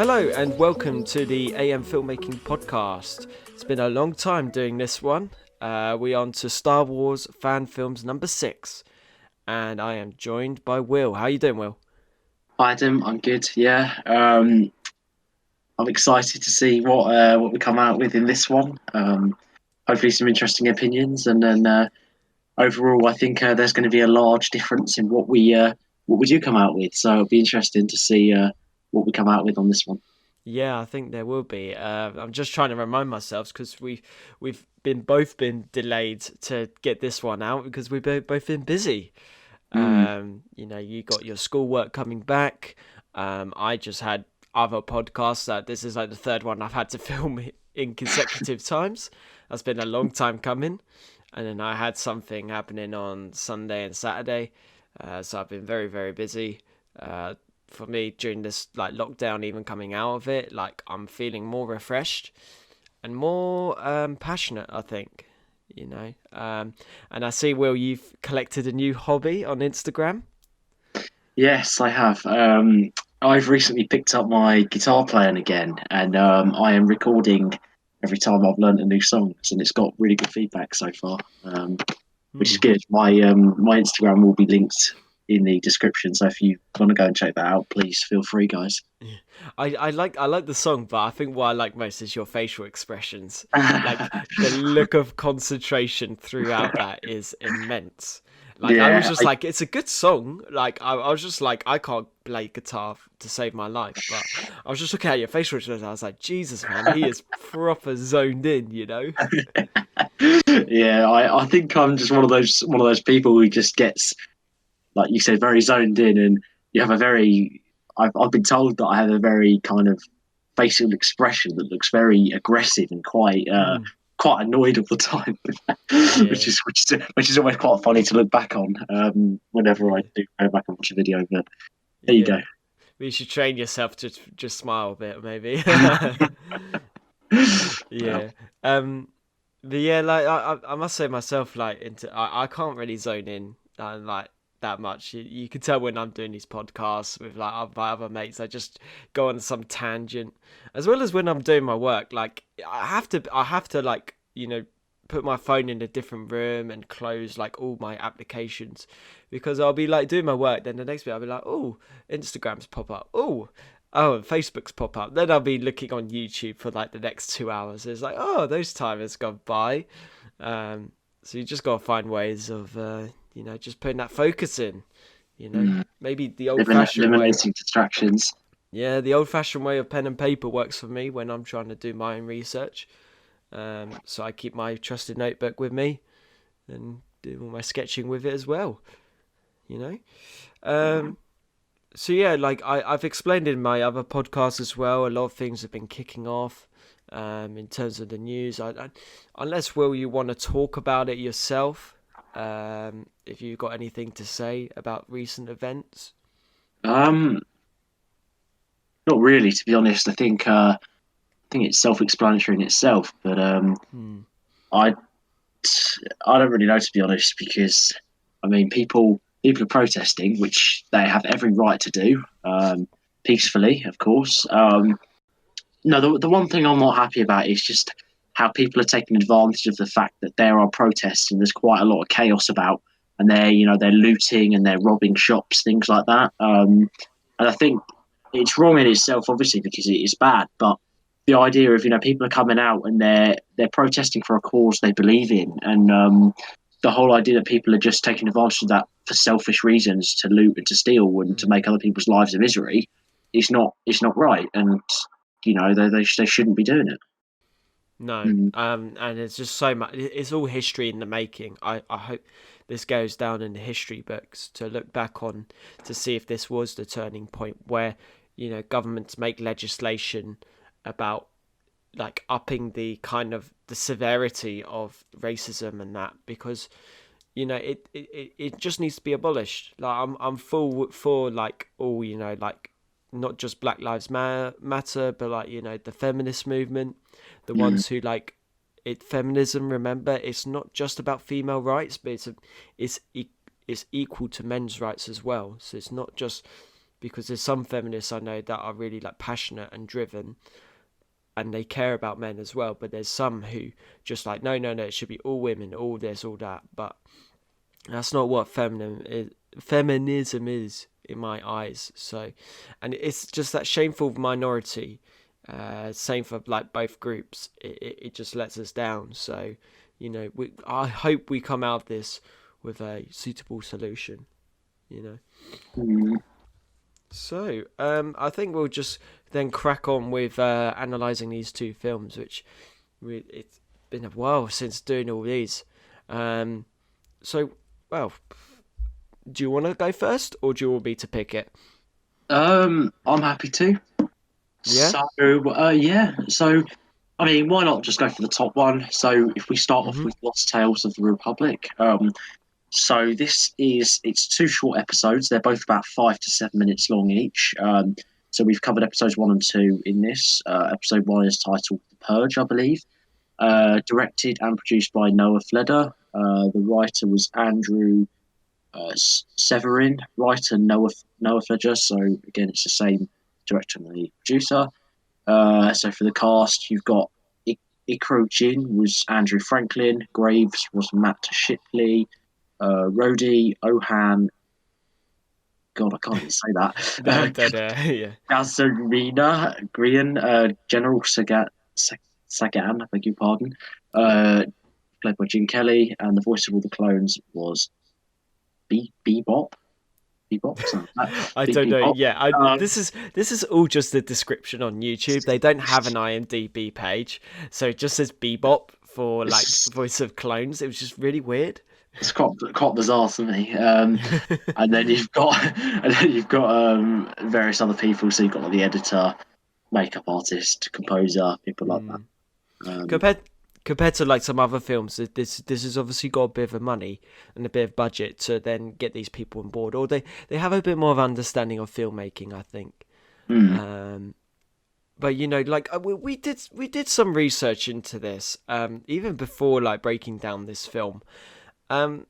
Hello and welcome to the AM Filmmaking Podcast. It's been a long time doing this one. We're on to Star Wars fan films number 6. And I am joined by Will. How you doing, Will? Hi, Adam. I'm good. Yeah, I'm excited to see what we come out with in this one. Hopefully, some interesting opinions, and then overall, I think there's going to be a large difference in what we do come out with. So it'll be interesting to see what we come out with on this one. Yeah, I think there will be. I'm just trying to remind myself because we've both been delayed to get this one out because we've both been busy. Mm. You got your schoolwork coming back. I just had other podcasts. That this is like the third one I've had to film in consecutive times. That's been a long time coming. And then I had something happening on Sunday and Saturday. So I've been very, very busy. For me, during this like lockdown, even coming out of it, like I'm feeling more refreshed and more passionate, I think. And I see, Will, you've collected a new hobby on Instagram. Yes, I have. I've recently picked up my guitar playing again, and I am recording every time I've learnt a new song, and it's got really good feedback so far. Which is Hmm. good. My Instagram will be linked in the description, so if you want to go and check that out, please feel free, guys. I like the song, but I think what I like most is your facial expressions. Like the look of concentration throughout that is immense. Like I was Yeah, just like, it's a good song. Like I was just like, I can't play guitar to save my life, but I was just looking at your facial expressions. I was like, Jesus, man, he is proper zoned in. yeah. I think I'm just one of those people who just gets, like you said, very zoned in, and you have a very. I've been told that I have a very kind of facial expression that looks very aggressive and Mm, quite annoyed all the time, which yeah, is which is always quite funny to look back on whenever I yeah, do go back and watch a video. But there you go. yeah. But you should train yourself to just smile a bit, maybe. Well, Yeah. Um. But yeah, like I must say myself, like I can't really zone in like that much. You can tell when I'm doing these podcasts with like my other mates. I just go on some tangent, as well as when I'm doing my work. Like I have to like put my phone in a different room and close like all my applications because I'll be like doing my work. Then the next bit I'll be like, oh, Instagram's pop up. Oh, and Facebook's pop up. Then I'll be looking on YouTube for like the next 2 hours. It's like, oh, those time has gone by. So you just gotta find ways of, just putting that focus in. mm, Maybe the old-fashioned way. eliminating distractions. Yeah, the old-fashioned way of pen and paper works for me when I'm trying to do my own research. So I keep my trusted notebook with me and do all my sketching with it as well. You know. So yeah, like I've explained in my other podcasts as well, a lot of things have been kicking off in terms of the news. Unless, Will, you want to talk about it yourself, if you've got anything to say about recent events. Um, Not really, to be honest. I think it's self-explanatory in itself, but Hmm. I I don't really know, to be honest, because I mean, people are protesting, which they have every right to do, peacefully, of course. No, the one thing I'm not happy about is just how people are taking advantage of the fact that there are protests and there's quite a lot of chaos about, and they're looting and they're robbing shops, things like that. And I think it's wrong in itself, obviously, because it is bad. But the idea of people are coming out and they're protesting for a cause they believe in, and the whole idea that people are just taking advantage of that for selfish reasons to loot and to steal and to Hmm. make other people's lives a misery is not right. And they shouldn't be doing it. No, Mm. and it's just so much. It's all history in the making. I hope this goes down in the history books to look back on to see if this was the turning point where governments make legislation about like upping the kind of the severity of racism and that because it just needs to be abolished. Like I'm full for like all like not just Black Lives Matter, but like the feminist movement, the Mm. ones who like it feminism. Remember, it's not just about female rights, but it's equal to men's rights as well. So it's not just because there's some feminists I know that are really like passionate and driven, and they care about men as well. But there's some who just like, no, it should be all women, all this, all that. But that's not what feminism is in my eyes. So, and it's just that shameful minority. Same for like both groups. It just lets us down. So, I hope we come out of this with a suitable solution. Mm. So, I think we'll just then crack on with analysing these two films, which it's been a while since doing all these. So, well, do you want to go first, or do you want me to pick it? I'm happy to. Yeah? Yeah. So, I mean, why not just go for the top one? So, if we start off Mm-hmm. with Lost Tales of the Republic, so it's two short episodes. They're both about 5 to 7 minutes long each. So we've covered episodes 1 and 2 in this. Episode 1 is titled The Purge, I believe. Directed and produced by Noah Fleder. The writer was Andrew Severin. Writer Noah Fleder. So again, it's the same director and the producer. So for the cast, you've got Ikro Jin was Andrew Franklin. Graves was Matt Shipley. Rhodey, Ohan, God, I can't even say that. No, don't, yeah. Gazarina, Grian, General Sagan, I beg your pardon, played by Gene Kelly, and the voice of all the clones was Bebop. Bebop, something like that. I don't know. Bebop. Yeah, this is all just a description on YouTube. They don't have an IMDb page, so it just says Bebop for like voice of clones. It was just really weird. It's quite bizarre to me. And then you've got various other people. So you've got like, the editor, makeup artist, composer, people like that. Compared to like some other films, this has obviously got a bit of money and a bit of budget to then get these people on board, or they have a bit more of understanding of filmmaking, I think. But like we did some research into this, even before like breaking down this film. I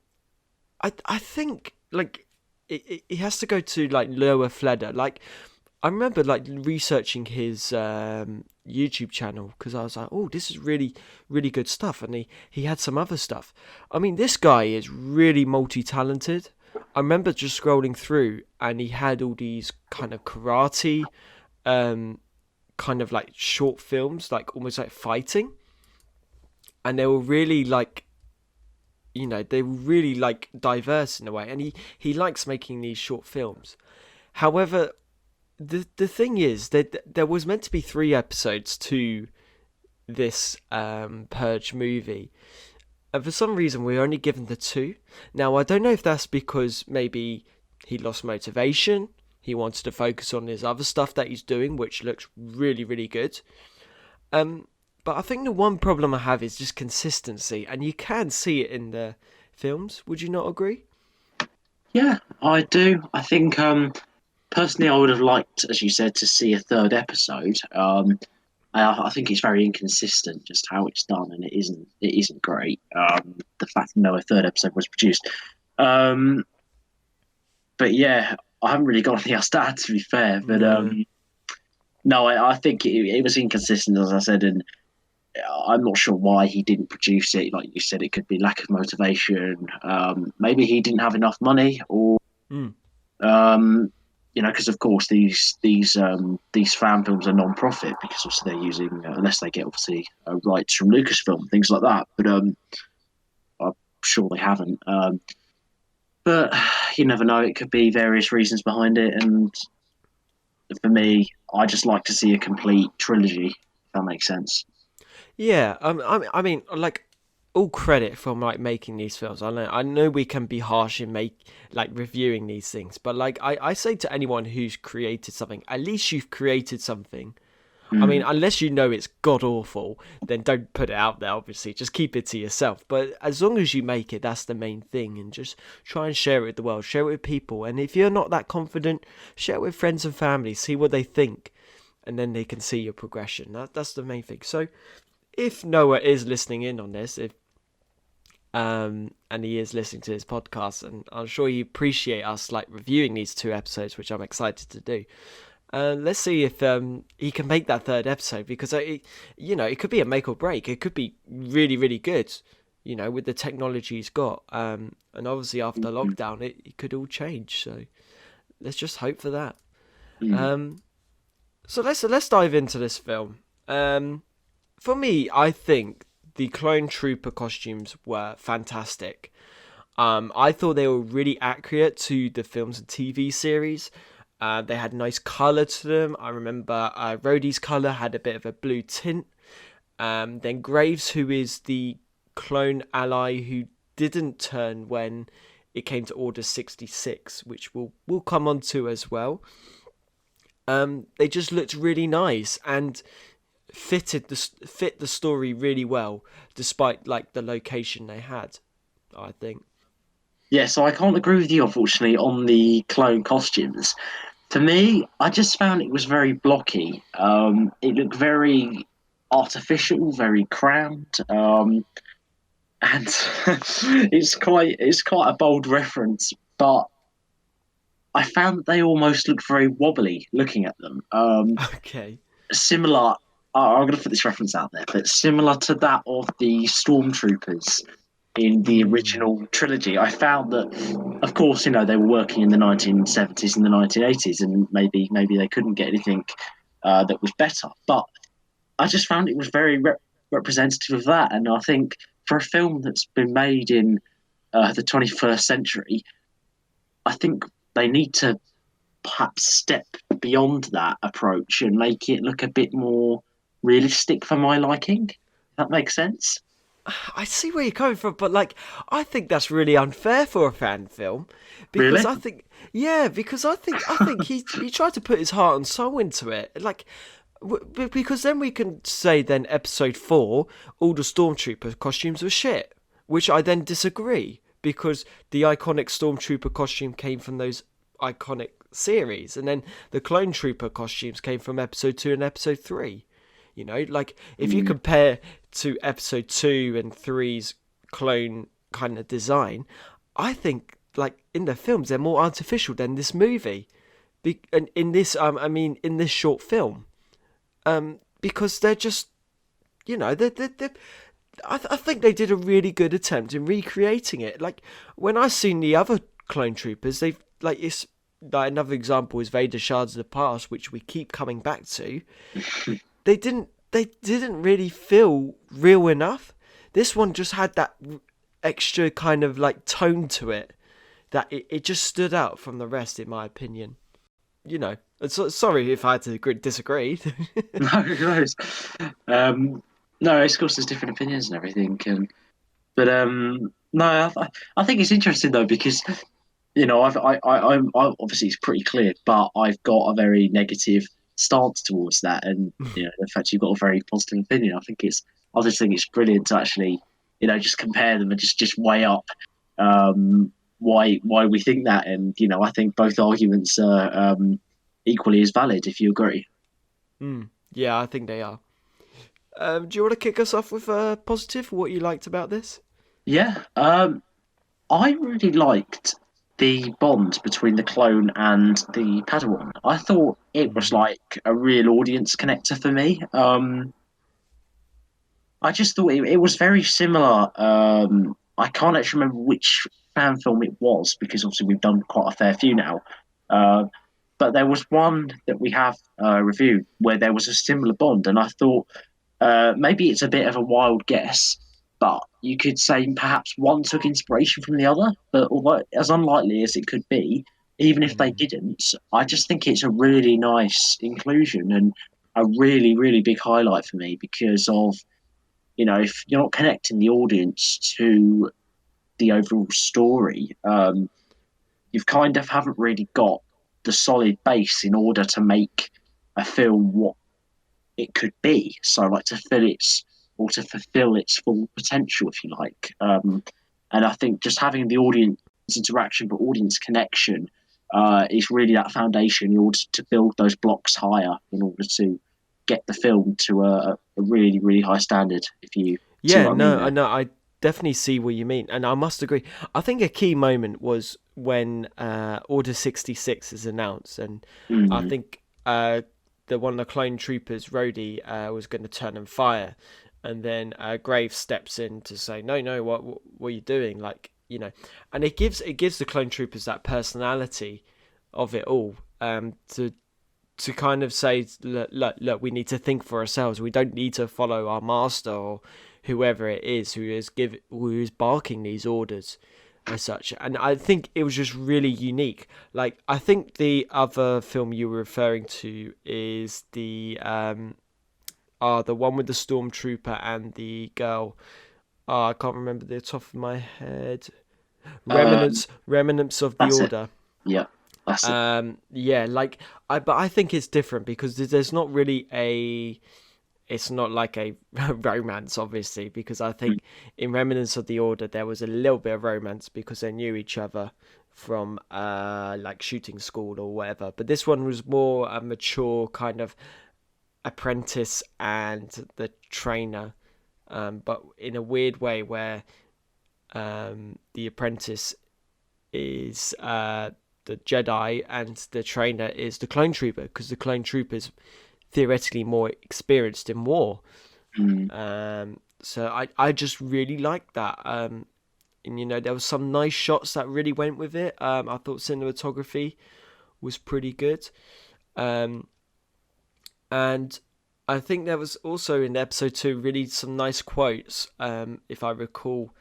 think like it has to go to like Noah Fleder. Like I remember like researching his YouTube channel because I was like, oh, this is really really good stuff, and he had some other stuff. I mean, this guy is really multi-talented. I remember just scrolling through, and he had all these kind of karate, kind of like short films, like almost like fighting, and they were really like. They were really like diverse in a way, and he likes making these short films. However, the thing is that there was meant to be 3 episodes to this Purge movie, and for some reason we were only given the 2. Now I don't know if that's because maybe he lost motivation, he wanted to focus on his other stuff that he's doing, which looks really really good. But I think the one problem I have is just consistency, and you can see it in the films. Would you not agree? Yeah, I do. I think personally, I would have liked, as you said, to see a third episode. I think it's very inconsistent just how it's done, and it isn't great. The fact that no third episode was produced. But yeah, I haven't really got anything else to add, to be fair. But No. no, I think it was inconsistent, as I said, and I'm not sure why he didn't produce it. Like you said, it could be lack of motivation. Maybe he didn't have enough money, or Mm. because of course these fan films are non-profit because obviously they're using unless they get obviously rights from Lucasfilm, things like that. But I'm sure they haven't. But you never know. It could be various reasons behind it, and for me, I just like to see a complete trilogy. If that makes sense. Yeah, I mean, like, all credit for like making these films. I know we can be harsh in reviewing these things, but like I say to anyone who's created something, at least you've created something. I mean, unless you know it's god awful, then don't put it out there. Obviously, just keep it to yourself. But as long as you make it, that's the main thing, and just try and share it with the world, share it with people. And if you're not that confident, share it with friends and family, see what they think, and then they can see your progression. That's the main thing. So if Noah is listening in on this, and he is listening to his podcast, and I'm sure he appreciate us like reviewing these 2 episodes, which I'm excited to do. Let's see if he can make that 3rd episode, because it could be a make or break. It could be really, really good, with the technology he's got. And obviously after Mm, lockdown, it could all change. So let's just hope for that. mm. So let's dive into this film. For me, I think the clone trooper costumes were fantastic. I thought they were really accurate to the films and TV series. They had nice colour to them. I remember Rhodey's colour had a bit of a blue tint. Then Graves, who is the clone ally who didn't turn when it came to Order 66, which we'll come on to as well. They just looked really nice and fit the story really well, despite like the location they had, I think. Yeah, so I can't agree with you, unfortunately, on the clone costumes. For me, I just found it was very blocky. It looked very artificial, very crammed, and it's quite a bold reference, but I found that they almost looked very wobbly looking at them. Okay. Similar, I'm going to put this reference out there, but similar to that of the stormtroopers in the Mm. original trilogy. I found that, of course, they were working in the 1970s and the 1980s, and maybe they couldn't get anything that was better. But I just found it was very representative of that, and I think for a film that's been made in the 21st century, I think they need to perhaps step beyond that approach and make it look a bit more realistic for my liking. That makes sense. I see where you're coming from, but like, I think that's really unfair for a fan film, because Really? I think, yeah, because I think he tried to put his heart and soul into it, like, because then we can say then episode 4, all the stormtrooper costumes were shit, which I then disagree, because the iconic stormtrooper costume came from those iconic series, and then the clone trooper costumes came from episode 2 and episode 3. Like if you Mm, compare to episode 2 and 3's clone kind of design, I think like in the films they're more artificial than this movie. And in this, I mean, in this short film, because they're just, they're I think they did a really good attempt in recreating it. Like when I seen the other clone troopers, they've like it's like another example is Vader Shards of the Past, which we keep coming back to. They didn't really feel real enough. This one just had that extra kind of like tone to it that it just stood out from the rest, in my opinion. Sorry if I had to disagree. no, no, um, no. Of course, there's different opinions and everything, no, I think it's interesting though because I'm obviously it's pretty clear, but I've got a very negative stance towards that, and the fact you've got a very positive opinion, I just think it's brilliant to actually, just compare them and just weigh up why we think that, and I think both arguments are equally as valid if you agree. Yeah, I think they are. Do you want to kick us off with a positive? What you liked about this? Yeah, I really liked the bond between the clone and the Padawan. I thought it was Mm. like a real audience connector for me. I just thought it was very similar. I can't actually remember which fan film it was because obviously we've done quite a fair few now. Uh, but there was one that we have reviewed where there was a similar bond, and I thought maybe it's a bit of a wild guess, but you could say perhaps one took inspiration from the other. But although as unlikely as it could be, even if they Mm. didn't, I just think it's a really nice inclusion and a really, really big highlight for me because of, if you're not connecting the audience to the overall story, you've kind of haven't really got the solid base in order to make a film what it could be. So like to fulfill its full potential, if you like. And I think just having the audience interaction, but audience connection, is really that foundation in order to build those blocks higher in order to get the film to a really, really high standard. If you see Yeah, what I mean no, I there. know. definitely see what you mean, and I must agree. I think a key moment was when Order 66 is announced, and I Mm, think the one of the clone troopers, Rhodey, was going to turn and fire, and then Graves steps in to say, "No, no, what are you doing?" Like, you know, and it gives the clone troopers that personality of it all, to kind of say, look, we need to think for ourselves. We don't need to follow our master or whoever it is who is barking these orders as such. And I think it was just really unique. Like, I think the other film you were referring to is the one with the stormtrooper and the girl. I can't remember the top of my head. um, Remnants of the that's it. Order. Yeah, that's it. Yeah, like but I think it's different because there's not really it's not like a romance, obviously, because I Mm, think in Remnants of the Order there was a little bit of romance because they knew each other from like shooting school or whatever. But this one was more a mature kind of apprentice and the trainer, but in a weird way where the apprentice is the Jedi and the trainer is the clone trooper, because the clone trooper is theoretically more experienced in war. mm. So I just really liked that. And there was some nice shots that really went with it. I thought cinematography was pretty good. Um, and I think there was also in episode 2 really some nice quotes, if I recall,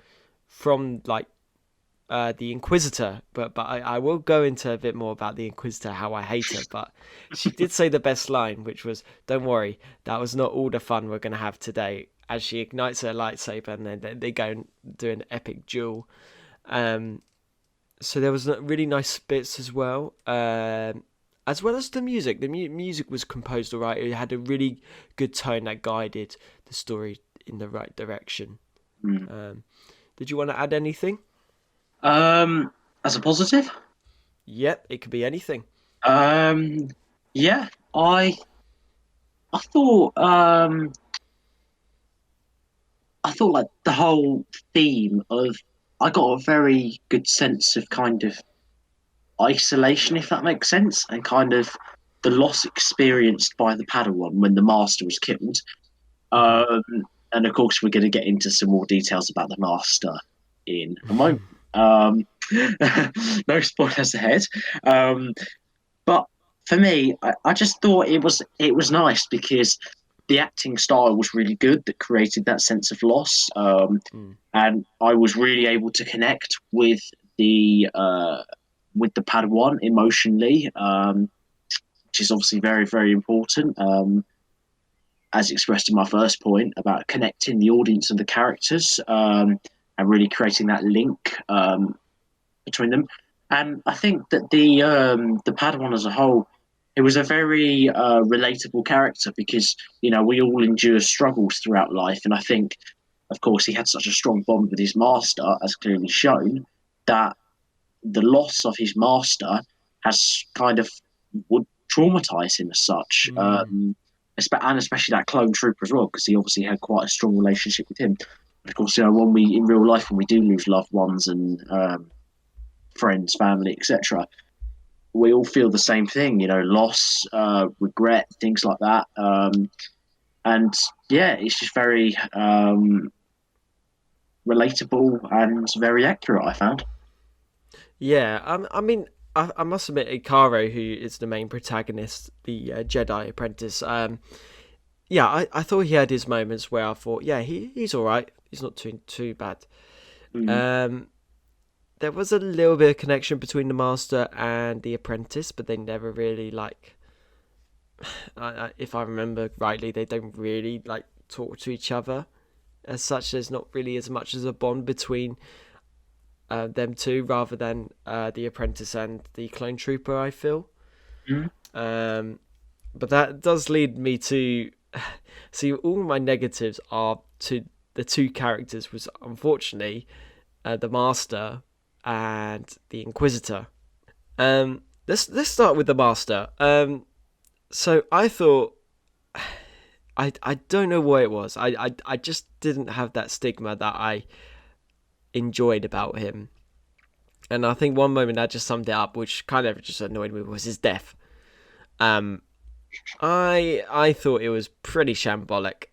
from like the Inquisitor, but I will go into a bit more about the Inquisitor, how I hate her. But she did say the best line, which was, "Don't worry, that was not all the fun we're going to have today." As she ignites her lightsaber and then they go and do an epic duel. Um, so there was really nice bits as well as the music. The music was composed alright. It had a really good tone that guided the story in the right direction. Mm. Um, did you want to add anything? Um, as a positive, Yep, it could be anything. um, yeah, I thought I thought like the whole theme of I got a very good sense of kind of isolation, if that makes sense, and kind of the loss experienced by the Padawan when the Master was killed. Hmm. Um, and of course, we're going to get into some more details about the Master in a moment. Um, no spoilers ahead. Um, But for me, I just thought it was nice because the acting style was really good that created that sense of loss, Mm. and I was really able to connect with the Padawan emotionally, which is obviously very very important. As expressed in my first point about connecting the audience and the characters, and really creating that link between them. And I think that the Padawan as a whole, it was a very relatable character because we all endure struggles throughout life, and I think, of course, he had such a strong bond with his master, as clearly shown, that the loss of his master has kind of would traumatize him as such. Mm. And especially that clone trooper as well, because he obviously had quite a strong relationship with him. Of course, when we in real life when we do lose loved ones and friends, family, etc., we all feel the same thing, loss, regret, things like that. And yeah, it's just very relatable and very accurate, I found. Yeah, I mean, I must admit, Ikaro, who is the main protagonist, the Jedi apprentice, yeah, I thought he had his moments where I thought, yeah, he's all right. He's not too bad. Mm, Um, there was a little bit of connection between the master and the apprentice, but they never really like. If I remember rightly, they don't really like talk to each other as such. There's not really as much as a bond between them two, rather than the apprentice and the clone trooper, I feel. mm, Um, but that does lead me to see all my negatives are to the two characters was unfortunately the master and the inquisitor. Let's start with the master. So I thought I don't know what it was. I just didn't have that stigma that I enjoyed about him. And I think one moment that just summed it up, which kind of just annoyed me, was his death. I thought it was pretty shambolic.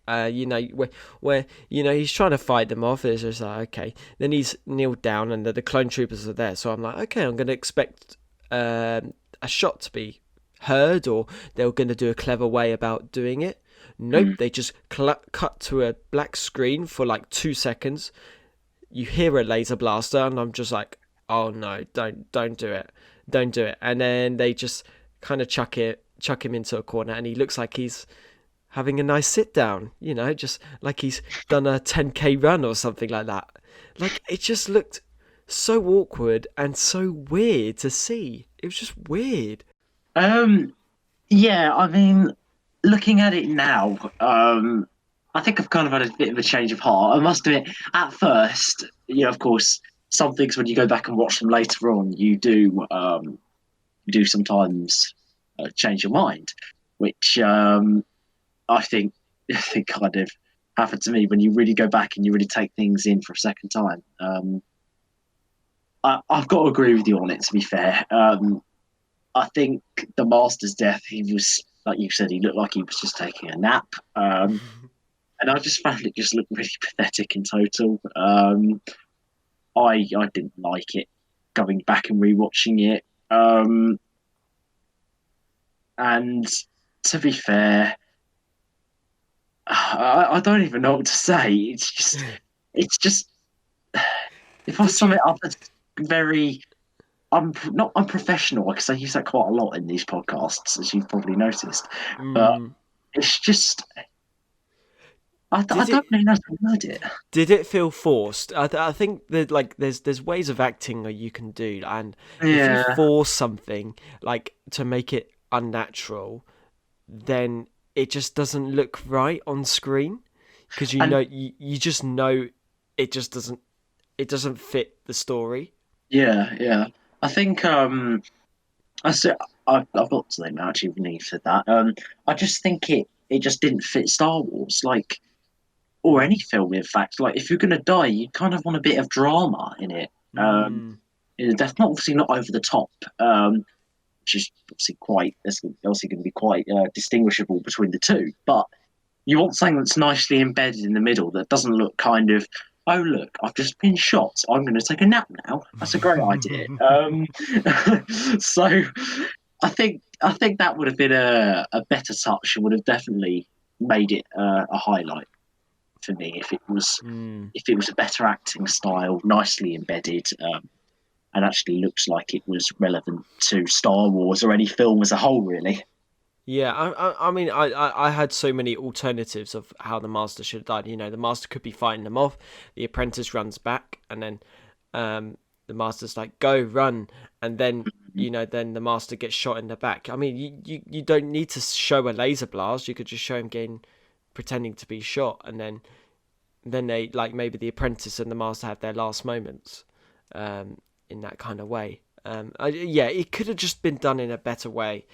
Where he's trying to fight them off. It's just like, okay. Then he's kneeled down, and the clone troopers are there. So I'm like, okay, I'm going to expect a shot to be heard, or they're going to do a clever way about doing it. Nope, they just cut to a black screen for like 2 seconds. You hear a laser blaster, and I'm just like, oh no, don't do it, don't do it. And then they just kind of chuck him into a corner, and he looks like he's having a nice sit down, just like he's done a 10k run or something like that. Like, it just looked so awkward and so weird to see. It was just weird. Yeah, I mean, looking at it now, I think I've kind of had a bit of a change of heart. I must admit, at first, of course, some things when you go back and watch them later on, you do sometimes change your mind, which I think kind of happened to me when you really go back and you really take things in for a second time. I've got to agree with you on it, to be fair. I think the Master's death, he was, like you said, he looked like he was just taking a nap. And I just found it just looked really pathetic in total. I didn't like it, going back and rewatching it. And to be fair, I don't even know what to say. It's just, if I sum it up as very, not unprofessional, because I use that quite a lot in these podcasts, as you've probably noticed. But it's just, I don't really know how to word it. Did it feel forced? I think that, like, there's ways of acting that you can do, and if you force something like to make it unnatural, then it just doesn't look right on screen, because you just know it just doesn't fit the story. Yeah. I think I've got something now, actually when you said that. I just think it just didn't fit Star Wars, like, or any film, in fact. Like, if you're gonna die, you kind of want a bit of drama in it. That's obviously not over the top, which is obviously going to be quite distinguishable between the two. But you want something that's nicely embedded in the middle, that doesn't look kind of, oh look, I've just been shot, I'm going to take a nap now. That's a great idea. So I think that would have been a better touch, and would have definitely made it a highlight for me if it was a better acting style, nicely embedded, and actually looks like it was relevant to Star Wars or any film as a whole, really. Yeah, I mean, I had so many alternatives of how the Master should have died. The Master could be fighting them off. The apprentice runs back, and then the Master's like, "Go, run," and then then the Master gets shot in the back. I mean, you don't need to show a laser blast. You could just show him pretending to be shot, and then they, like, maybe the apprentice and the Master have their last moments in that kind of way. It could have just been done in a better way.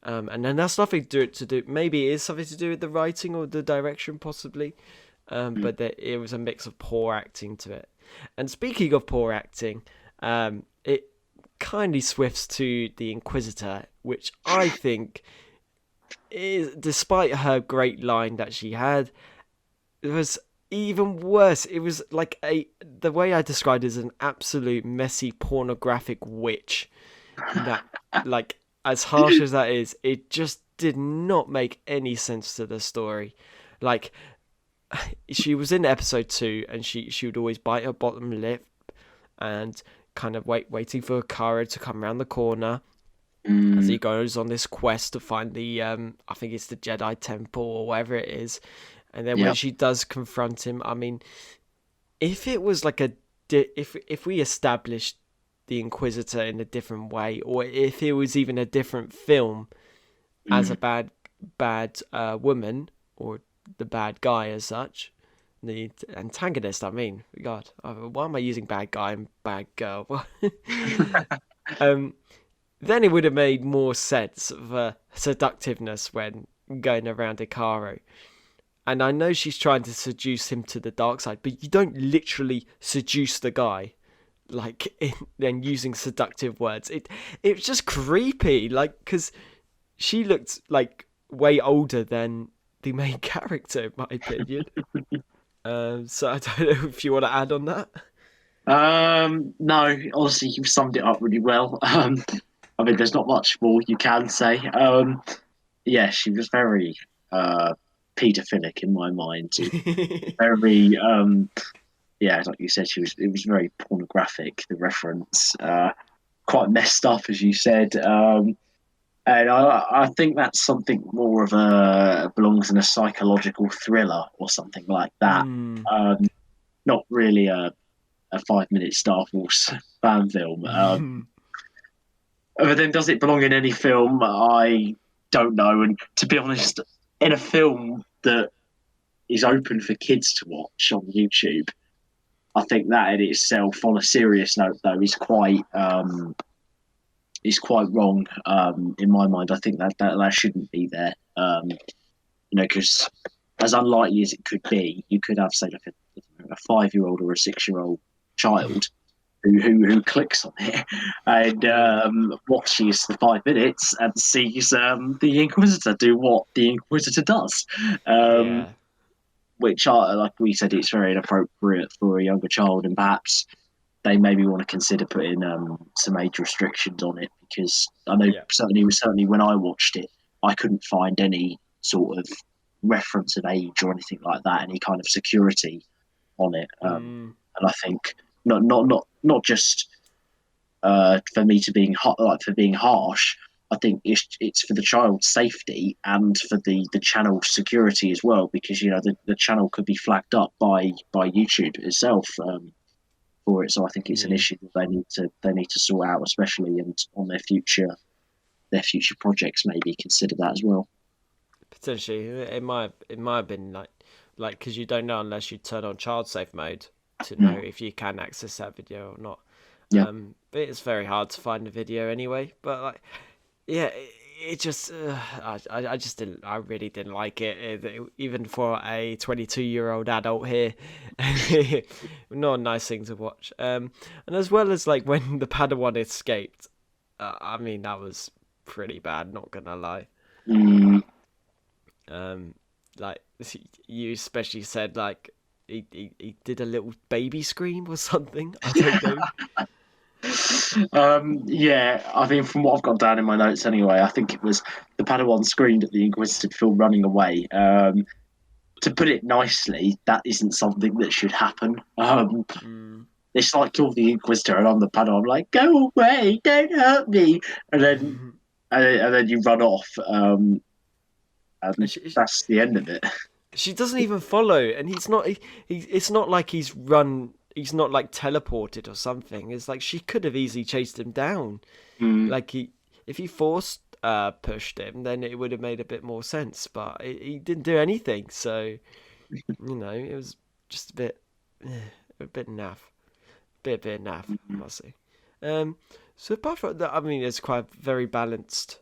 And then that's nothing to do. Maybe it is something to do with the writing or the direction, possibly. But it was a mix of poor acting to it. And speaking of poor acting, it kindly swifts to the Inquisitor, which I think is, despite her great line that she had, it was even worse. It was like the way I described it is an absolute messy pornographic witch. That, like, as harsh as that is, it just did not make any sense to the story. Like, she was in episode 2, and she would always bite her bottom lip and kind of waiting for Kara to come around the corner as he goes on this quest to find the I think it's the Jedi Temple or whatever it is. And then when she does confront him, I mean, if it was like if we established the Inquisitor in a different way, or if it was even a different film as a bad woman, or the bad guy as such, the antagonist, I mean, God, why am I using bad guy and bad girl? Then it would have made more sense of seductiveness when going around Ikaro. And I know she's trying to seduce him to the dark side, but you don't literally seduce the guy, like, then using seductive words. It's just creepy, like, because she looked like way older than the main character, in my opinion. So I don't know if you want to add on that. No, honestly, you've summed it up really well. I mean, there's not much more you can say. Yeah, she was very paedophilic in my mind. Very, yeah, like you said, it was very pornographic. The reference, quite messed up, as you said. And I think that's something more of a belongs in a psychological thriller or something like that. Hmm. Not really a 5 minute Star Wars fan film. But then, does it belong in any film? I don't know. And to be honest, in a film that is open for kids to watch on YouTube, I think that in itself, on a serious note, though, is quite wrong in my mind. I think that shouldn't be there. Because as unlikely as it could be, you could have, say, like a 5-year-old or a 6-year-old child who clicks on it and watches the 5 minutes and sees the Inquisitor do what the Inquisitor does. Yeah. Which, like we said, it's very inappropriate for a younger child, and perhaps they maybe want to consider putting some age restrictions on it, because I know Yeah. certainly when I watched it, I couldn't find any sort of reference of age or anything like that, any kind of security on it. Mm. And I think not just for me to being like for being harsh. I think it's for the child's safety and for the channel security as well, because the channel could be flagged up by YouTube itself for it. So I think it's an Yeah. issue that they need to sort out, especially and on their future projects. Maybe consider that as well. Potentially, it might have been like because you don't know unless you turn on child safe mode to know Mm. if you can access that video or not. Yeah. But it's very hard to find the video anyway. But like, yeah, it just I just didn't I really didn't like it, even for a 22-year-old adult here. Not a nice thing to watch. And as well as like when the Padawan escaped, I mean that was pretty bad. Not gonna lie. Mm. Um, like you especially said, like he did a little baby scream or something. I don't know. Yeah, I mean, from what I've got down in my notes anyway, I think it was the Padawan screamed at the Inquisitor before running away. To put it nicely, that isn't something that should happen. Mm. It's like you're the Inquisitor and I'm the Padawan. I'm like, go away, don't hurt me, and then and then you run off, and she, that's the end of it. she doesn't even follow, and he's not. It's not like he's run. He's not like teleported or something. It's like she could have easily chased him down. Mm. Like if he forced pushed him, then it would have made a bit more sense. But he didn't do anything, so it was just a bit naff, bit naff, I must say. So apart from that, I mean, it's quite very balanced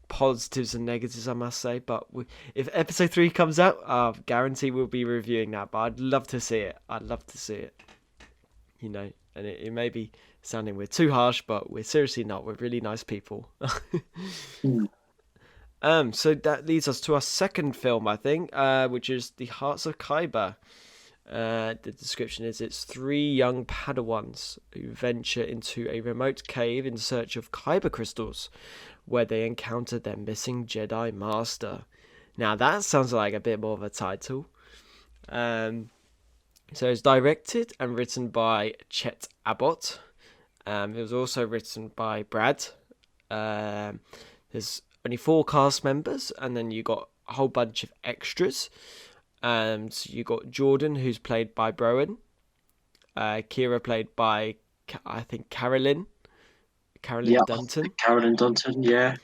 positives and negatives, I must say. But if episode 3 comes out, I guarantee we'll be reviewing that. But I'd love to see it. I'd love to see it. And it may be sounding we're too harsh, but we're seriously not. We're really nice people. Mm. So that leads us to our second film, I think, which is The Hearts of Kyber. The description is it's 3 young Padawans who venture into a remote cave in search of Kyber crystals, where they encounter their missing Jedi Master. Now that sounds like a bit more of a title. So it's directed and written by Chet Abbott. It was also written by Brad. There's only 4 cast members, and then you got a whole bunch of extras. So you got Jordan, who's played by Browan. Kira played by, I think, Carolyn Yeah, Dunton. Carolyn Dunton. Yeah.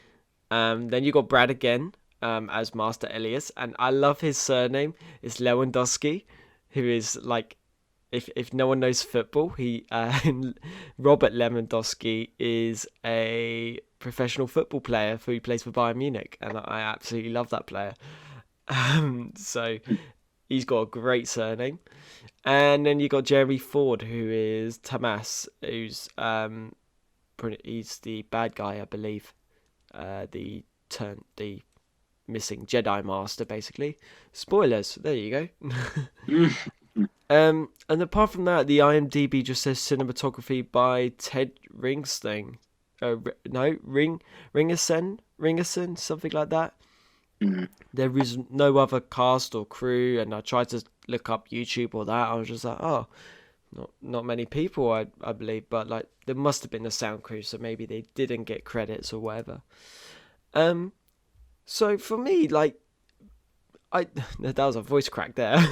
Then you got Brad again as Master Elias, and I love his surname. It's Lewandowski, who is like, if no one knows football, he Robert Lewandowski is a professional football player who plays for Bayern Munich, and I absolutely love that player. So He's got a great surname. And then you got Jeremy Ford, who is Tamas, who's he's the bad guy, I believe. The missing Jedi Master, basically. Spoilers. There you go. And apart from that, the IMDb just says cinematography by Ted Ringstein. Ringerson, something like that. There is no other cast or crew, and I tried to look up YouTube or that. I was just like, oh, not many people, I believe, but like there must have been a sound crew, so maybe they didn't get credits or whatever. So for me, like, that was a voice crack there.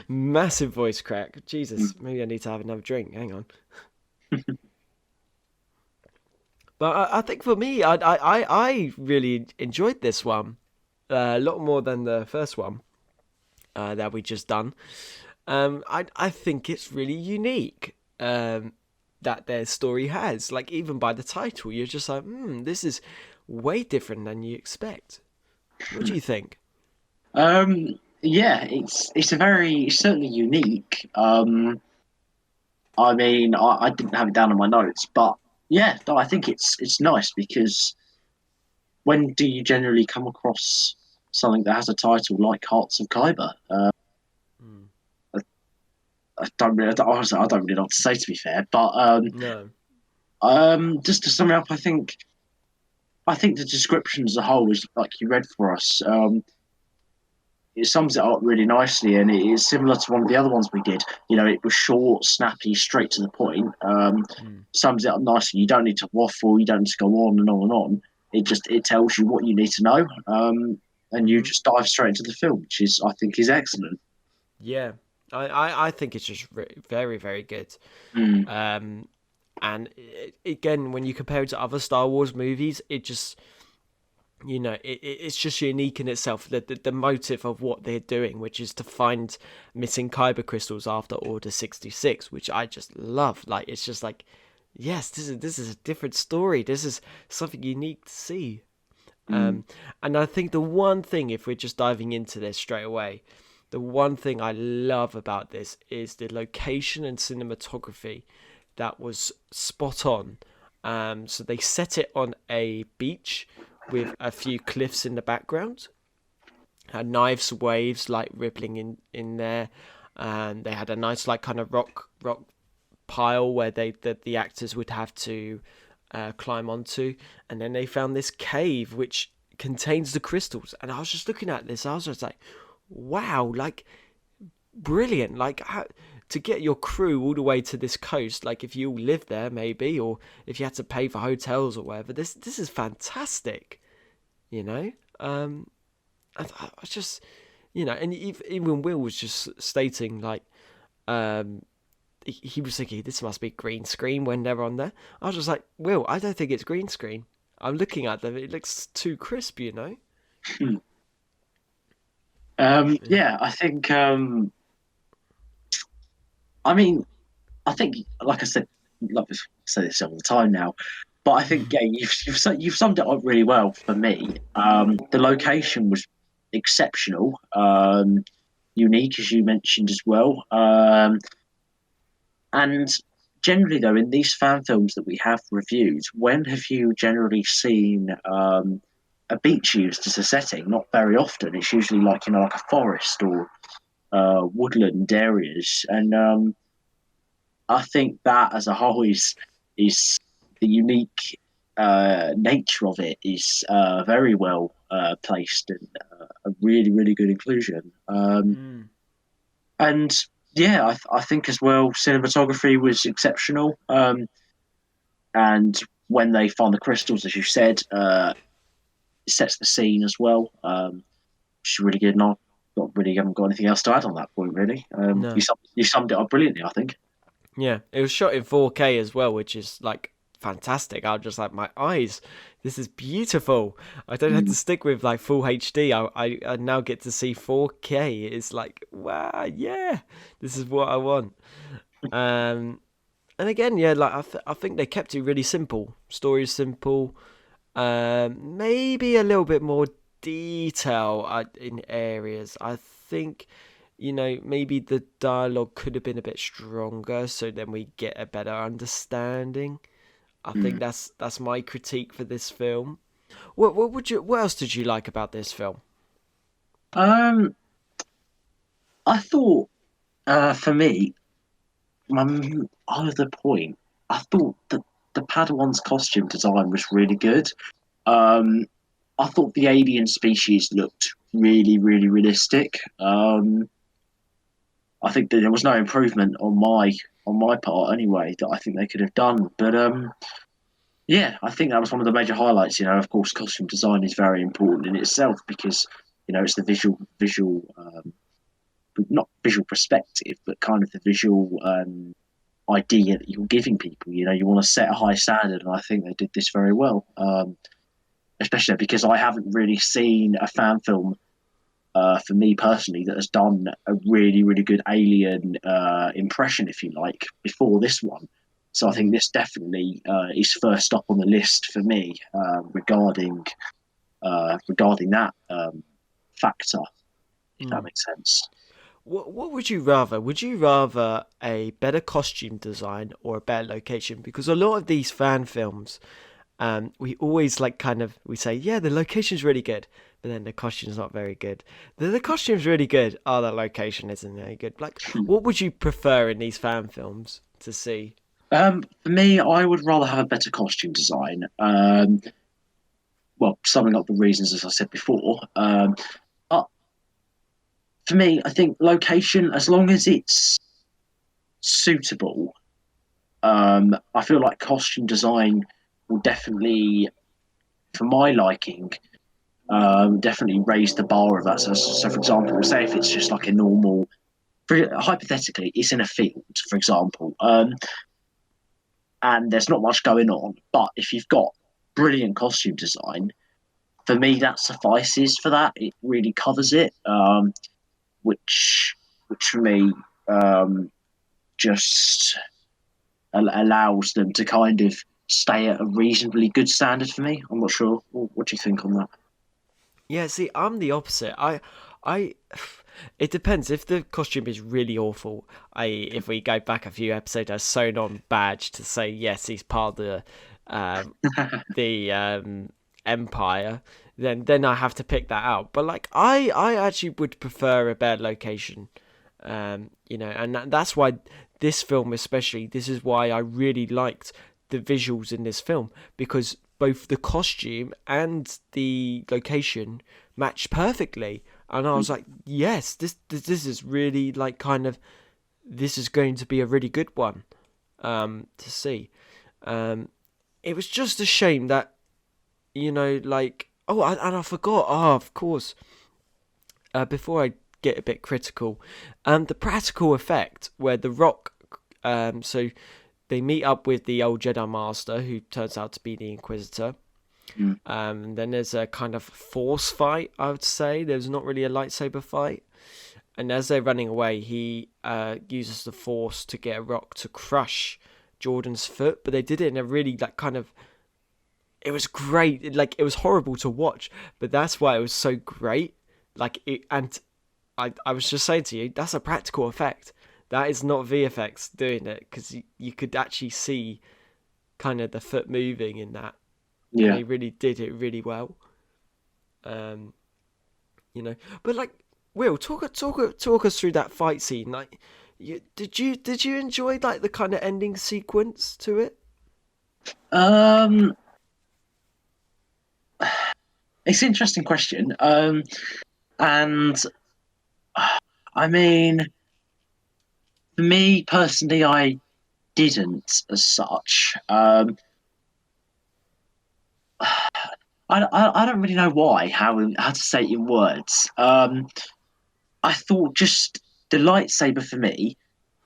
Massive voice crack. Jesus, maybe I need to have another drink. Hang on. But I think for me, I really enjoyed this one a lot more than the first one that we just done. I think it's really unique that their story has. Like, even by the title, you're just like, this is way different than you expect. What do you think? Yeah, it's certainly unique. I mean, I didn't have it down on my notes, but yeah, no, I think it's nice because when do you generally come across something that has a title like Hearts of Kyber? Mm. Honestly, I don't really know what to say, to be fair. But No. just to sum it up, I think the description as a whole is like you read for us. It sums it up really nicely, and it is similar to one of the other ones we did. You know, it was short, snappy, straight to the point. Mm. Sums it up nicely. You don't need to waffle. You don't need to go on and on and on. It tells you what you need to know, and you Mm-hmm. just dive straight into the film, which is I think is excellent. Yeah. I think it's just very, very good. Mm, And again, when you compare it to other Star Wars movies, it just, it's just unique in itself. The motive of what they're doing, which is to find missing Kyber crystals after Order 66, which I just love. Like, it's just like, yes, this is a different story. This is something unique to see. mm, And I think the one thing, if we're just diving into this straight away, the one thing I love about this is the location and cinematography that was spot on. So they set it on a beach with a few cliffs in the background, had knives waves like rippling in there, and they had a nice like kind of rock pile where the actors would have to climb onto, and then they found this cave which contains the crystals. And I was just looking at this, I was just like, wow, like brilliant. Like, to get your crew all the way to this coast, like if you all live there maybe, or if you had to pay for hotels or whatever, this is fantastic, you know. I was just, and even Will was just stating like, he was thinking this must be green screen when they're on there. I was just like, Will, I don't think it's green screen. I'm looking at them, it looks too crisp, you know. mm. Yeah. Yeah, I think. I mean, I think, like I said, like I say this all the time now, but I think yeah, you've summed it up really well for me. The location was exceptional, unique as you mentioned as well, and generally though, in these fan films that we have reviewed, when have you generally seen a beach used as a setting? Not very often. It's usually like like a forest or woodland areas, and I think that as a whole is the unique nature of it is very well placed and a really really good inclusion. Mm. And yeah, I think as well cinematography was exceptional. And when they find the crystals, as you said, it sets the scene as well, which is really good. And I haven't got anything else to add on that point really. No. You summed it up brilliantly, I think. Yeah, it was shot in 4K as well, which is like fantastic. I was just like, my eyes, this is beautiful. I don't have to Mm. stick with like full HD. I now get to see 4K. It's like, wow, yeah, this is what I want. Um, and again, yeah, like I think they kept it really simple. Story is simple. Maybe a little bit more detail in areas. I think, maybe the dialogue could have been a bit stronger, so then we get a better understanding. I think Mm. that's my critique for this film. What else did you like about this film? Um, I thought, for me, other point, I thought that the Padawan's costume design was really good. Um, I thought the alien species looked really, really realistic. I think that there was no improvement on my part anyway that I think they could have done. But yeah, I think that was one of the major highlights. Of course, costume design is very important in itself because it's the visual, not visual perspective, but kind of the visual idea that you're giving people. You want to set a high standard, and I think they did this very well. Especially because I haven't really seen a fan film, for me personally, that has done a really, really good alien impression, if you like, before this one. So I think Mm. this definitely is first up on the list for me regarding that factor, if that Mm. makes sense. What would you rather? Would you rather a better costume design or a better location? Because a lot of these fan films, we always we say, yeah, the location's really good, but then the costume's not very good. The costume's really good. Oh, the location isn't very good. Like, what would you prefer in these fan films to see? For me, I would rather have a better costume design. Well, summing up the reasons as I said before. Uh, for me, I think location, as long as it's suitable, I feel like costume design will definitely, for my liking, definitely raise the bar of that. So, for example, say if it's just like a normal, hypothetically, it's in a field, for example, and there's not much going on, but if you've got brilliant costume design, for me that suffices for that. It really covers it, which for me um, just allows them to kind of stay at a reasonably good standard for me. I'm not sure. What do you think on that? Yeah, see, I'm the opposite. I, it depends. If the costume is really awful, if we go back a few episodes, I sewn on badge to say yes, he's part of um, the Empire, then I have to pick that out. But like, I actually would prefer a better location, and that's why this film, especially, this is why I really liked the visuals in this film because both the costume and the location matched perfectly, and I was like, yes, this is really like kind of this is going to be a really good one to see. Um, it was just a shame that like and I forgot. Oh, of course. Before I get a bit critical, the practical effect where the Rock, so they meet up with the old Jedi Master who turns out to be the Inquisitor. Mm. And then there's a kind of force fight. I would say there's not really a lightsaber fight. And as they're running away, he uses the force to get a rock to crush Jordan's foot. But they did it in a really like kind of it was great. Like it was horrible to watch, but that's why it was so great. And I was just saying to you, that's a practical effect. That is not VFX doing it because you could actually see kind of the foot moving in that, and Yeah. they really did it really well. Um, but like, Will, talk us through that fight scene. Like, did you enjoy like the kind of ending sequence to it? Um, it's an interesting question. And I mean, for me personally, I didn't as such. I don't really know why, how to say it in words. I thought just the lightsaber for me,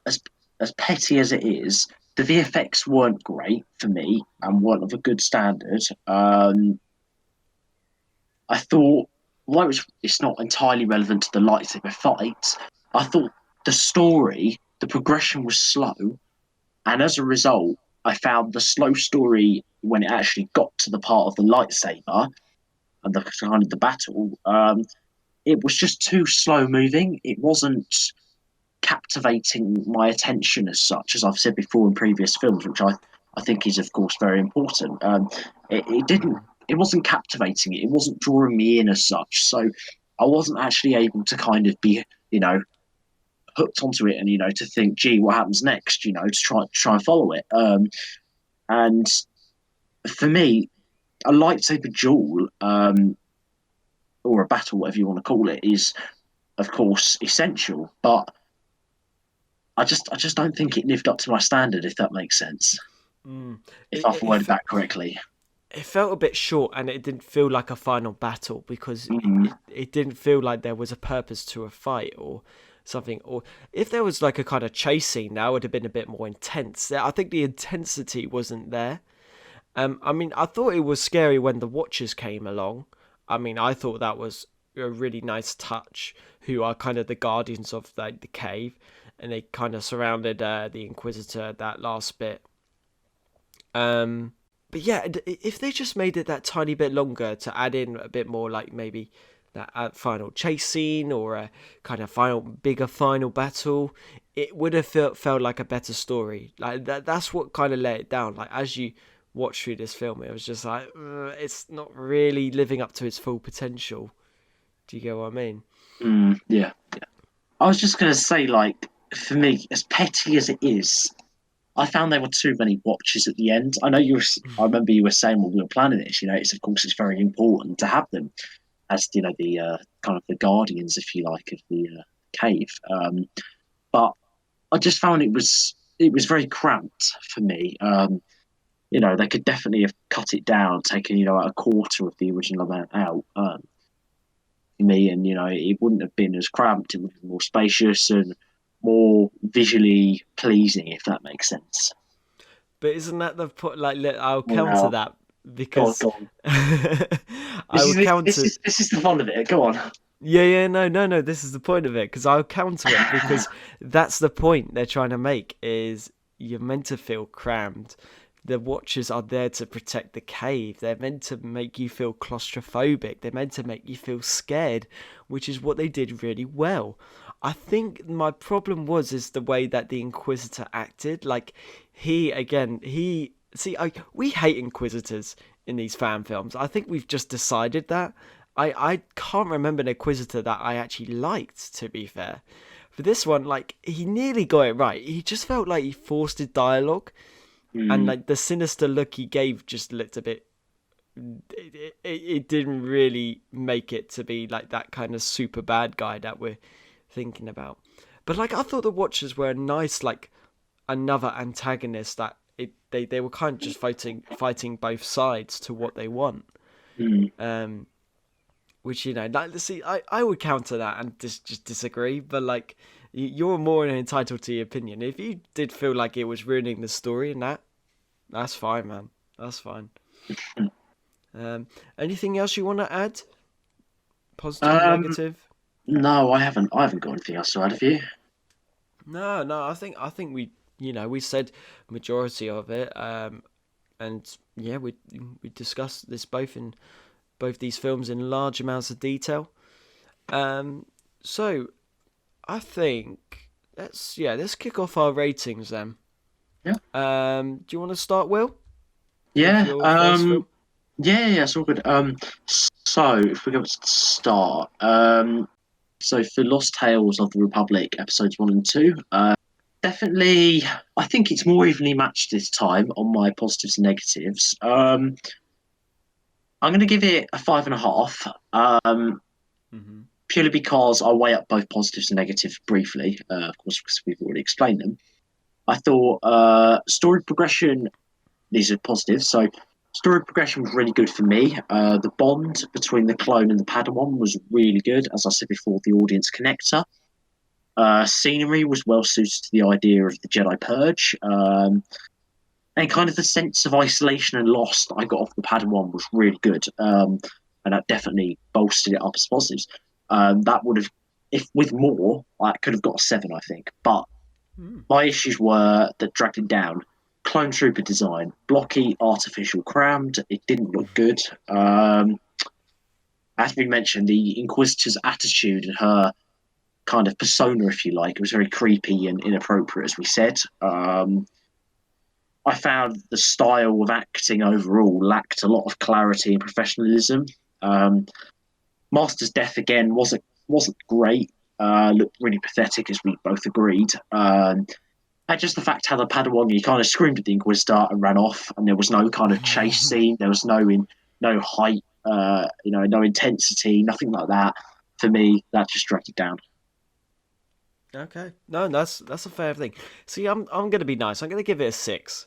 as as petty as it is, the VFX weren't great for me and weren't of a good standard. I thought, although it's not entirely relevant to the lightsaber fight, I thought the story, the progression was slow, and as a result, I found the slow story when it actually got to the part of the lightsaber. and the kind of the battle, it was just too slow moving. It wasn't captivating my attention as such, as I've said before in previous films, which I think is of course very important. It didn't. Mm. It wasn't captivating. It wasn't drawing me in as such. So I wasn't actually able to kind of be, you know, hooked onto it and to think, gee, what happens next? To try and follow it. And for me, a lightsaber duel, or a battle, whatever you want to call it, is of course essential. But I just don't think it lived up to my standard, if that makes sense. Mm. If It, I've it, worded it, that correctly. it felt a bit short, and it didn't feel like a final battle because Mm, it didn't feel like there was a purpose to a fight or something. Or if there was like a kind of chase scene, that would have been a bit more intense. I think the intensity wasn't there. I mean, I thought it was scary when the Watchers came along. I mean, I thought that was a really nice touch. Who are kind of the guardians of like the cave, and they kind of surrounded the Inquisitor that last bit. Um, but yeah, if they just made it that tiny bit longer to add in a bit more, like maybe that final chase scene or a kind of bigger final battle, it would have felt like a better story. Like that's what kind of let it down. Like as you watch through this film, it was just like it's not really living up to its full potential. Do you get what I mean? yeah. I was just going to say, like, for me, as petty as it is, I found there were too many watches at the end. I know you were. I remember you were saying when we were planning this. It's of course it's very important to have them as the kind of the guardians, if you like, of the cave. But I just found it was very cramped for me. They could definitely have cut it down, taken a quarter of the original amount out. For me, and it wouldn't have been as cramped. It would have been more spacious and more visually pleasing, if that makes sense. But isn't that the point? Like, I'll counter Well, that go on, because go on. I will counter. This is the fun of it. Go on. Yeah, yeah, no, no, no. This is the point of it because I'll counter it because that's the point they're trying to make. Is you're meant to feel crammed. The Watchers are there to protect the cave. They're meant to make you feel claustrophobic. They're meant to make you feel scared, which is what they did really well. I think my problem is the way that the Inquisitor acted. Like he again, he see, we hate Inquisitors in these fan films. I think we've just decided that. I can't remember an Inquisitor that I actually liked, to be fair. For this one, like, he nearly got it right. He just felt like he forced his dialogue, and Mm, like the sinister look he gave just looked a bit. It didn't really make it to be like that kind of super bad guy that we're thinking about. But like, I thought the Watchers were a nice, like, another antagonist that they were kind of just fighting both sides to what they want. mm. Um, which like, see, I would counter that and just disagree, but like you're more entitled to your opinion. If you did feel like it was ruining the story and that's fine, man. That's fine. Anything else you want to add? Positive, Um, negative? no, I haven't. I haven't got anything else to add. Have you? No, no. I think we we said majority of it. And yeah, we discussed this both these films in large amounts of detail. Um, so I think let's kick off our ratings then. Yeah. Do you want to start, Will, with Yeah. your first film? Yeah. It's all good. So if we go to start, so for Lost Tales of the Republic, episodes 1 and 2, definitely, I think it's more evenly matched this time on my positives and negatives. I'm going to give it a 5.5. Hmm. Purely because I weigh up both positives and negatives briefly, of course, because we've already explained them. I thought story progression, these are positives. So, story progression was really good for me. The bond between the clone and the Padawan was really good. As I said before, the audience connector. Scenery was well suited to the idea of the Jedi Purge. And kind of the sense of isolation and loss that I got off the Padawan was really good. And that definitely bolstered it up as positives. That would have, if with more, I could have got a 7, I think. But Mm. my issues were that dragged it down. Clone Trooper design, blocky, artificial, crammed. It didn't look good. as we mentioned, the Inquisitor's attitude and her kind of persona, if you like, was very creepy and inappropriate, as we said. I found the style of acting overall lacked a lot of clarity and professionalism. Um, Master's death again wasn't great. Looked really pathetic, as we both agreed. And just the fact how the Padawan, he kind of screamed at the Inquisitor and ran off, and there was no kind of chase scene. There was no height, no intensity, nothing like that. For me, that just dragged it down. Okay, no, that's a fair thing. See, I'm gonna be nice. I'm gonna give it a 6,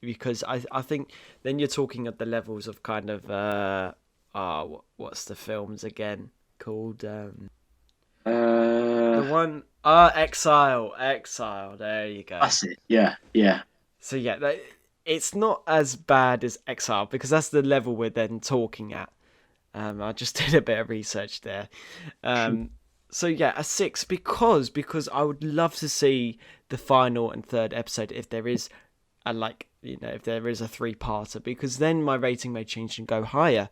because I think then you're talking at the levels of kind of what's the films again called the Uh, one Exile. There you go. that's it. Yeah, yeah. So yeah, it's not as bad as Exile because that's the level we're then talking at. I just did a bit of research there. So yeah, a 6 because I would love to see the final and third episode if there is if there is a 3-parter, because then my rating may change and go higher.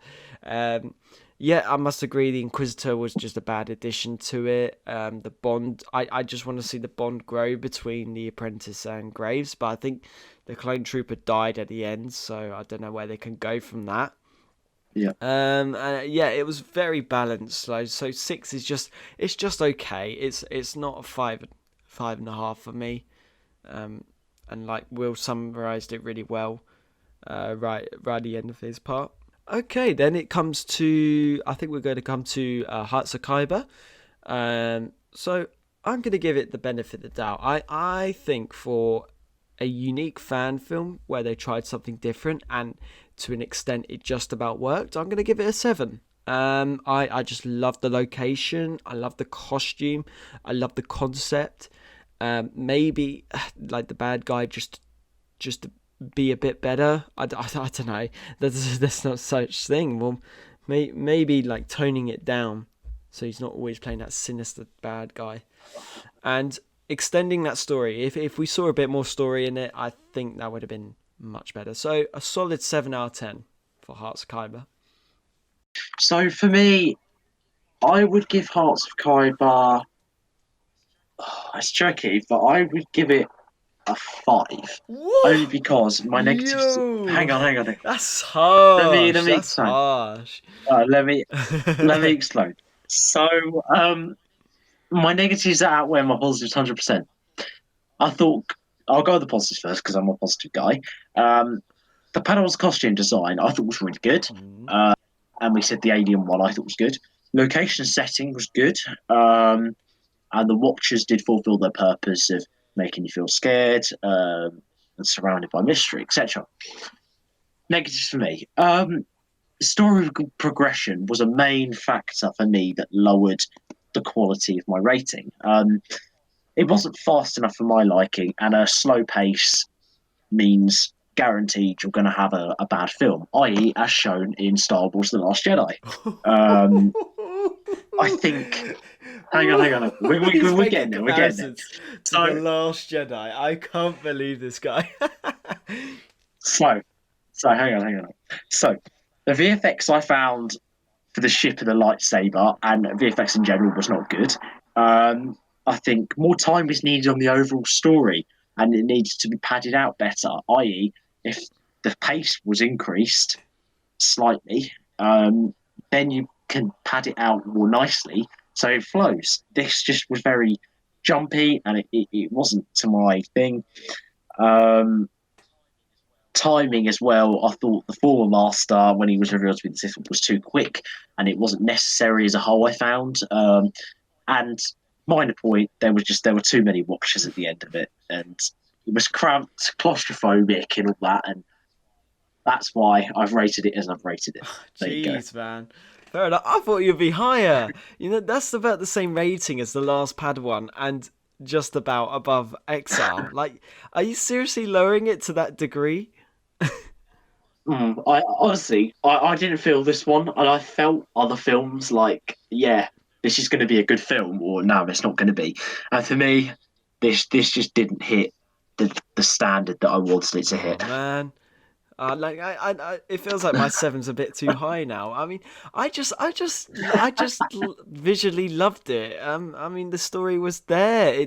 Yeah, I must agree the Inquisitor was just a bad addition to it. The bond, I just want to see the bond grow between the apprentice and Graves, but I think the clone trooper died at the end, so I don't know where they can go from that. Yeah. Yeah, it was very balanced. Like, so 6 is just okay. It's not a 5.5 for me. And like Will summarized it really well. Right at the end of his part. Okay, then it comes to, I think we're going to come to Hearts of Kyber. So I'm going to give it the benefit of the doubt. I think for a unique fan film where they tried something different and to an extent it just about worked, I'm going to give it a 7. I just love the location. I love the costume. I love the concept. Maybe like the bad guy just be a bit better. I don't know. There's not such thing. Well, maybe like toning it down so he's not always playing that sinister bad guy, and extending that story. If we saw a bit more story in it, I think that would have been much better. So a solid 7 out of 10 for Hearts of Kyber. So for me, I would give Hearts of Kyber. Oh, it's tricky, but I would give it a 5, only What? because my negatives. Yo, Hang on. that's Let harsh. me That's explain. harsh. Let me explain. So, my negatives outweigh my positives 100%. I thought I'll go with the positives first because I'm a positive guy. The panel's costume design I thought was really good, Mm. uh, and we said the alien one I thought was good. Location setting was good, and the watchers did fulfil their purpose of making you feel scared and surrounded by mystery, etc. Negatives for me. Story progression was a main factor for me that lowered the quality of my rating. It wasn't fast enough for my liking, and a slow pace means guaranteed you're going to have a bad film, i.e., as shown in Star Wars: The Last Jedi. Um, I think. Hang on. He's We're making getting there. We're getting there. comparisons to The So, Last Jedi. I can't believe this guy. so, hang on. So, the VFX I found for the ship and the lightsaber and VFX in general was not good. I think more time is needed on the overall story and it needs to be padded out better, i.e., if the pace was increased slightly, then you can pad it out more nicely so it flows. This just was very jumpy and it wasn't to my thing. Um, Timing as well. I thought the former master, when he was revealed to be the Sith, was too quick, and it wasn't necessary as a whole. I found, and minor point, there were too many watchers at the end of it, and it was cramped, claustrophobic, and all that, and that's why I've rated it as I've rated it. There you go. Jeez, man. Fair enough. I thought you'd be higher. You know, that's about the same rating as The Last Padawan and just about above Exile. Like, are you seriously lowering it to that degree? I honestly, I didn't feel this one, and I felt other films like, yeah, this is going to be a good film, or no, it's not going to be. And for me, this just didn't hit the standard that I wanted it to Oh, hit. man. It feels like my seven's a bit too high now. I mean, visually loved it. I mean, the story was there.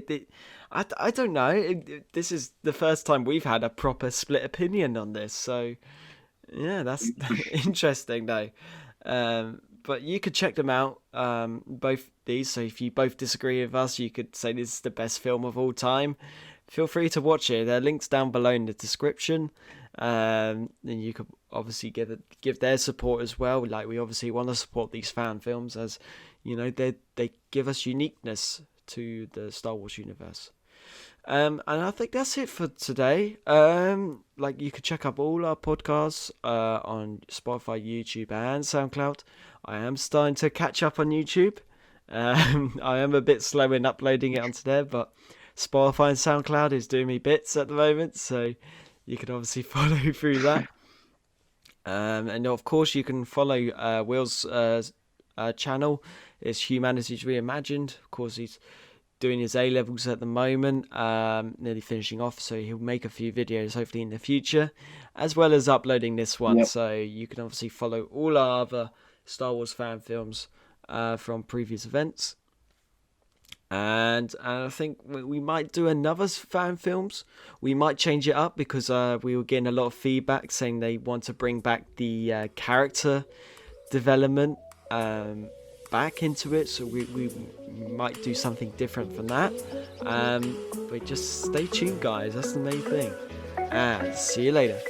I don't know. This is the first time we've had a proper split opinion on this, so yeah, that's interesting though. But you could check them out, both these. So if you both disagree with us, you could say this is the best film of all time. Feel free to watch it. There are links down below in the description. And you could obviously give their support as well. Like, we obviously want to support these fan films, as you know, they give us uniqueness to the Star Wars universe. And I think that's it for today. Like, you could check up all our podcasts on Spotify, YouTube, and SoundCloud. I am starting to catch up on YouTube. I am a bit slow in uploading it onto there, but Spotify and SoundCloud is doing me bits at the moment, so you can obviously follow through that. And of course, you can follow Will's channel. It's Humanities Reimagined. Of course, he's doing his A-levels at the moment, nearly finishing off, so he'll make a few videos hopefully in the future, as well as uploading this one. Yep. So you can obviously follow all our other Star Wars fan films from previous events. And I think we might do another fan films. We might change it up because we were getting a lot of feedback saying they want to bring back the character development back into it, so we might do something different from that. But just stay tuned, guys. That's the main thing. And see you later.